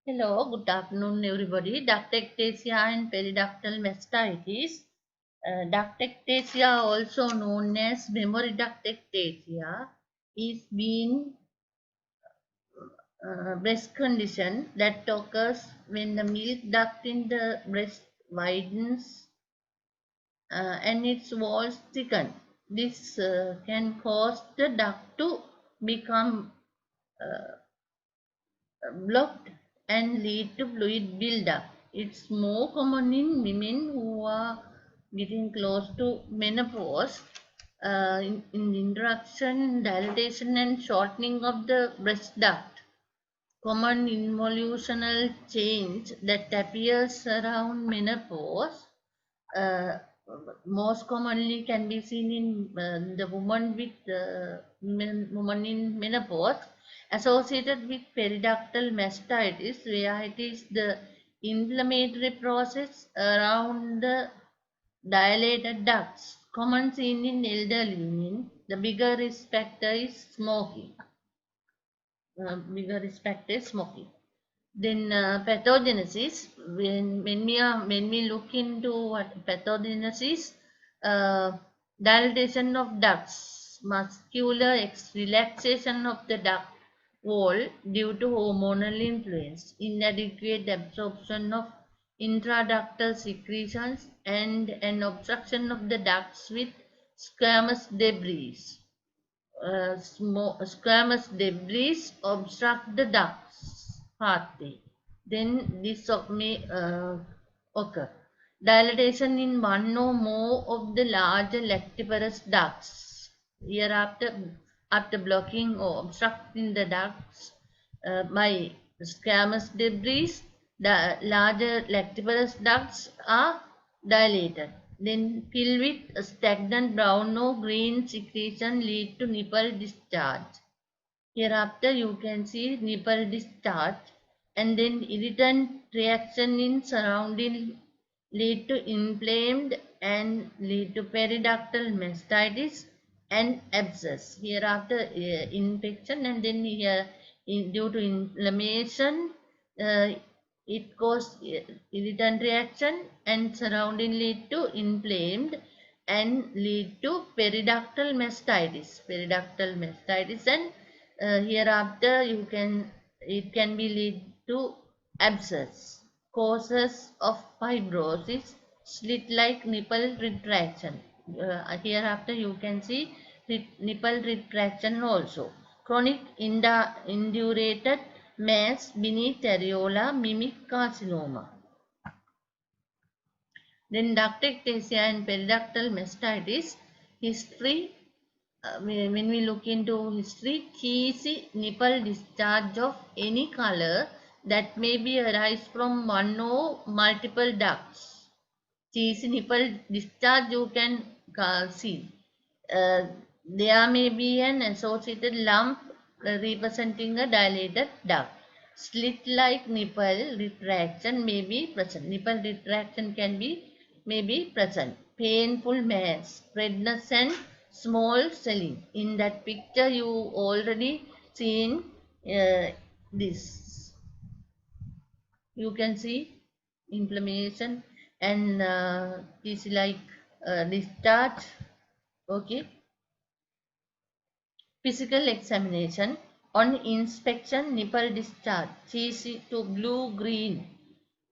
Hello, good afternoon, everybody. Ductectasia and periductal mastitis. Ductectasia, also known as memory ductectasia, is being breast condition that occurs when the milk duct in the breast widens and its walls thicken. This can cause the duct to become blocked and lead to fluid buildup. It's more common in women who are getting close to menopause. In introduction, dilatation, and shortening of the breast duct. Common involutional change that appears around menopause uh, most commonly can be seen in the woman with woman in menopause associated with periductal mastitis, where it is the inflammatory process around the dilated ducts. Common seen in elderly women. The bigger risk factor is smoking. Bigger risk factor is smoking. Then pathogenesis. When we look into what pathogenesis, uh, dilatation of ducts, muscular relaxation of the duct wall due to hormonal influence, inadequate absorption of intraductal secretions, and an obstruction of the ducts with squamous debris. Squamous debris obstruct the duct's pathway. Then this may occur. Dilatation in one or more of the larger lactiferous ducts. Hereafter, after blocking or obstructing the ducts by squamous debris, the larger lactiferous ducts are dilated. Then fill with stagnant brown or green secretion lead to nipple discharge. Hereafter you can see nipple discharge, and then irritant reaction in surrounding lead to inflamed and lead to periductal mastitis and abscess. Hereafter infection, and then here due to inflammation uh, it causes irritant reaction and surrounding lead to inflamed and lead to periductal mastitis. Periductal mastitis, and hereafter it can be lead to abscess. Causes of fibrosis, slit-like nipple retraction. Hereafter you can see nipple retraction also. Chronic indurated mass beneath areola, mimic carcinoma. Then ductectasia and periductal mastitis. History. When we look into history, cheesy nipple discharge of any color that may be arise from one or multiple ducts. Cheesy nipple discharge you can see. Uh, there may be an associated lump representing a dilated duct. Slit-like nipple retraction may be present. Nipple retraction may be present. Painful mass, redness, and small swelling. In that picture, you already seen this. You can see inflammation and is like discharge. Okay. Physical examination. On inspection, nipple discharge, cheesy to blue-green.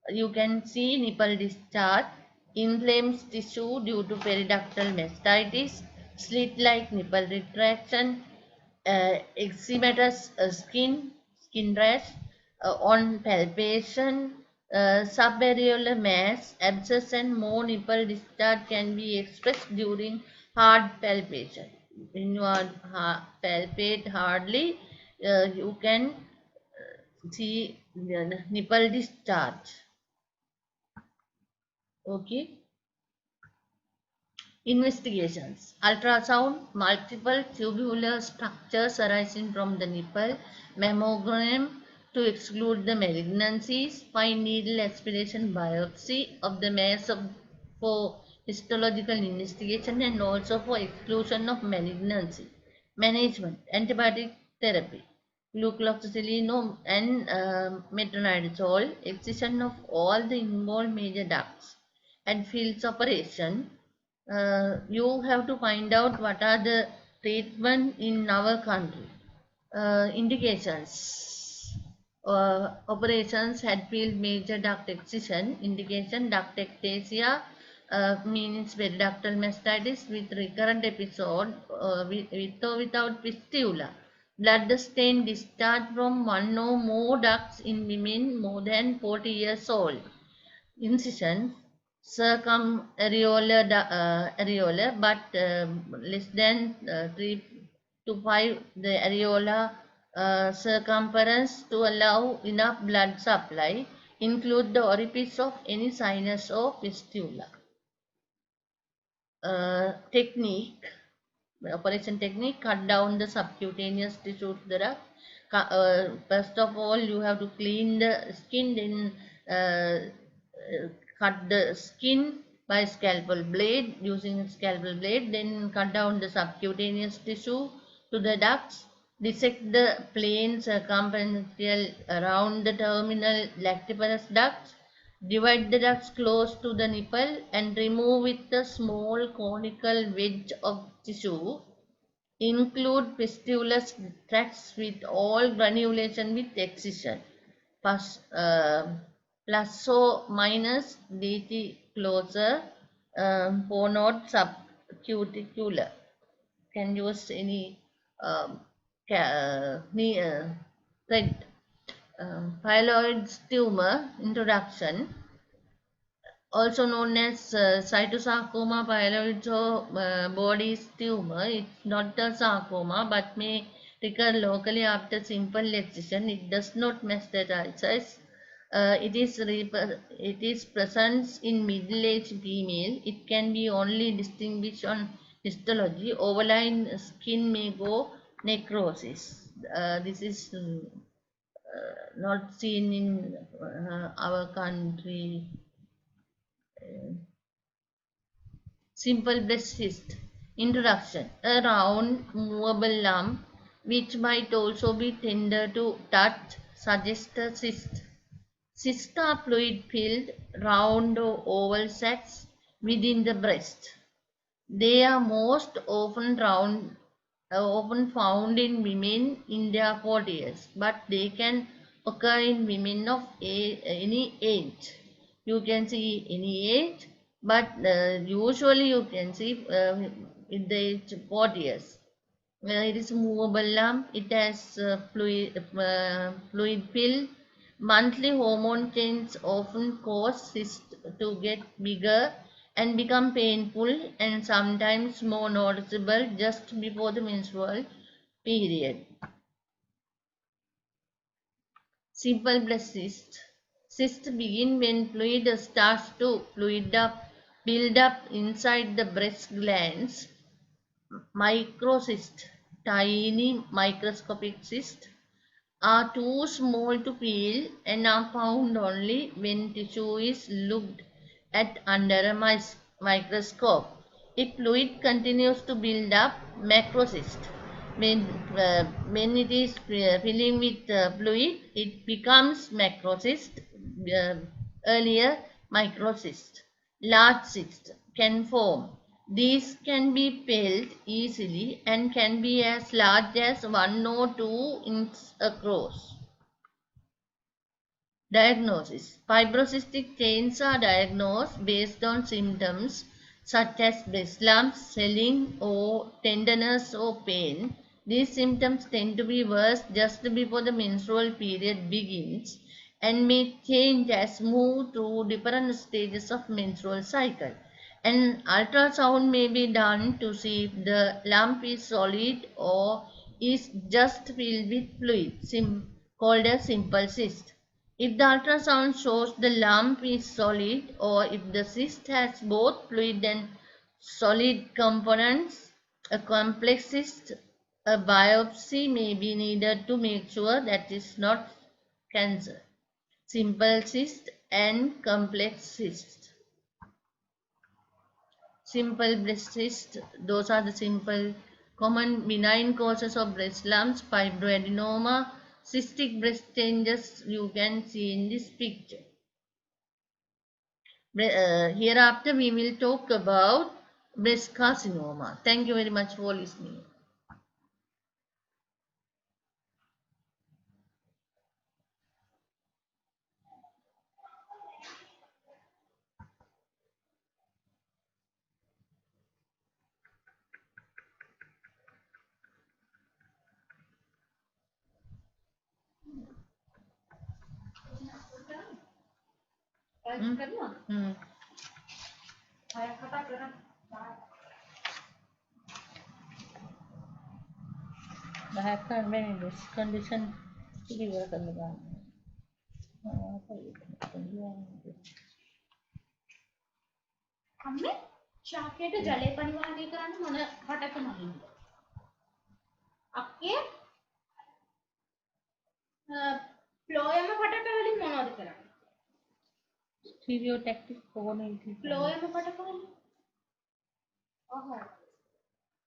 You can see nipple discharge, inflamed tissue due to periductal mastitis, slit-like nipple retraction, eczematous skin rash, on palpation, subareolar mass, abscess, and more nipple discharge can be expressed during hard palpation. When you are palpate hardly, you can see the nipple discharge. Okay. Investigations. Ultrasound, multiple tubular structures arising from the nipple, mammogram to exclude the malignancies, fine needle aspiration biopsy of the mass for histological investigation and also for exclusion of malignancy. Management, antibiotic therapy. glucoxylenol and metronidazole, excision of all the involved major ducts and fields operation. You have to find out what are the treatment in our country. Indications. Operations Hadfield major duct excision. Indication duct ectasia means periductal mastitis with recurrent episode with or without fistula. Blood stain discharge from one or more ducts in women more than 40 years old. Incision circumareolar areola, but less than 3 to 5 the areola circumference to allow enough blood supply. Include the orifice of any sinus or fistula. Technique, operation technique, cut down the subcutaneous tissue to the duct. First of all, you have to clean the skin, then cut the skin by scalpel blade, using scalpel blade, then cut down the subcutaneous tissue to the ducts, dissect the plane circumferential around the terminal lactiferous ducts, divide the ducts close to the nipple and remove with a small conical wedge of tissue. Include fistulous tracts with all granulation with excision. Plus or minus DT closer, ponode subcuticular. Can use any thread. Pyeloid tumor introduction, also known as cytosarcoma pyeloid body's tumor. It's not a sarcoma but may recur locally after simple excision. It does not metastasize. It is present in middle-aged female. It can be only distinguished on histology. Overlying skin may go necrosis. This is not seen in our country. Simple breast cyst. Introduction. A round, movable lump which might also be tender to touch suggests a cyst. Cysts are fluid-filled, round or oval sacs within the breast. They are most often found in women in their 40s, but they can occur in women of any age. You can see any age, but usually you can see in the age 40s. It is movable lump. It has fluid fill. Monthly hormone changes often cause cysts to get bigger and become painful and sometimes more noticeable just before the menstrual period. Simple breast cyst. Cysts begin when fluid starts to build up inside the breast glands. Microcyst, tiny microscopic cysts, are too small to peel and are found only when tissue is looked at under a microscope. If fluid continues to build up, macrocyst. When it is filling with fluid, it becomes macrocyst. Earlier, microcyst. Large cysts can form. These can be peeled easily and can be as large as 1 or 2 inches across. Diagnosis. Fibrocystic chains are diagnosed based on symptoms such as breast lumps, swelling, or tenderness or pain. These symptoms tend to be worse just before the menstrual period begins and may change as move through different stages of menstrual cycle. An ultrasound may be done to see if the lump is solid or is just filled with fluid, called a simple cyst. If the ultrasound shows the lump is solid or if the cyst has both fluid and solid components, a complex cyst, a biopsy may be needed to make sure that it is not cancer. Simple cyst and complex cyst. Simple breast cyst, those are the simple common benign causes of breast lumps: fibroadenoma, cystic breast changes you can see in this picture. Hereafter we will talk about breast carcinoma. Thank you very much for listening. Bahkan ini condition juga kan අම්මේ ශාකයට ජලය පරිවාහනය කරන්න මොන රටක මගින්ද? අක්කේ ෆ්ලෝයම රටක වලින් මොනවද කරන්නේ? stereotactic ඕනේ ෆ්ලෝයම රටක වලින් ආහාර.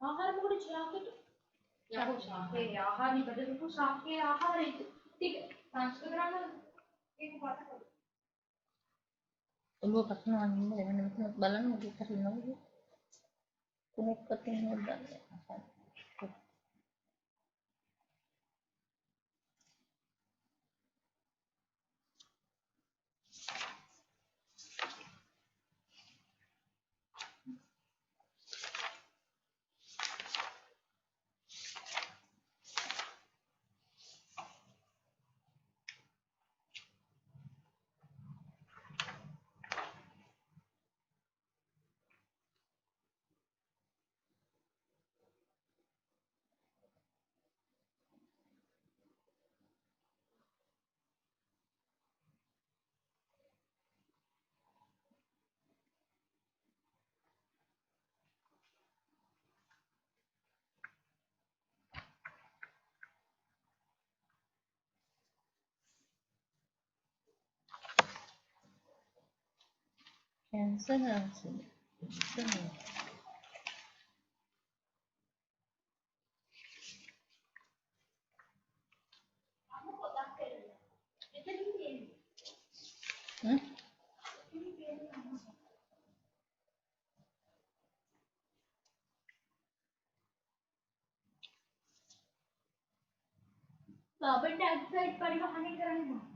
ආහාර මොකද ශාකයට? යකෝ ශාකේ ආහාර නිබදකු ශාකේ ආහාර ටික සංස්කෘත කරන්න ඒක පතක. ඔළුව කපනවා නම් එහෙම නෙමෙයි බලන්න මොකද කරනවද කොනෙක් කටින් හොද්දන්න cancer කාබන් ඩයොක්සයිඩ් පරිවහනය කරන්නේ මොකක්ද?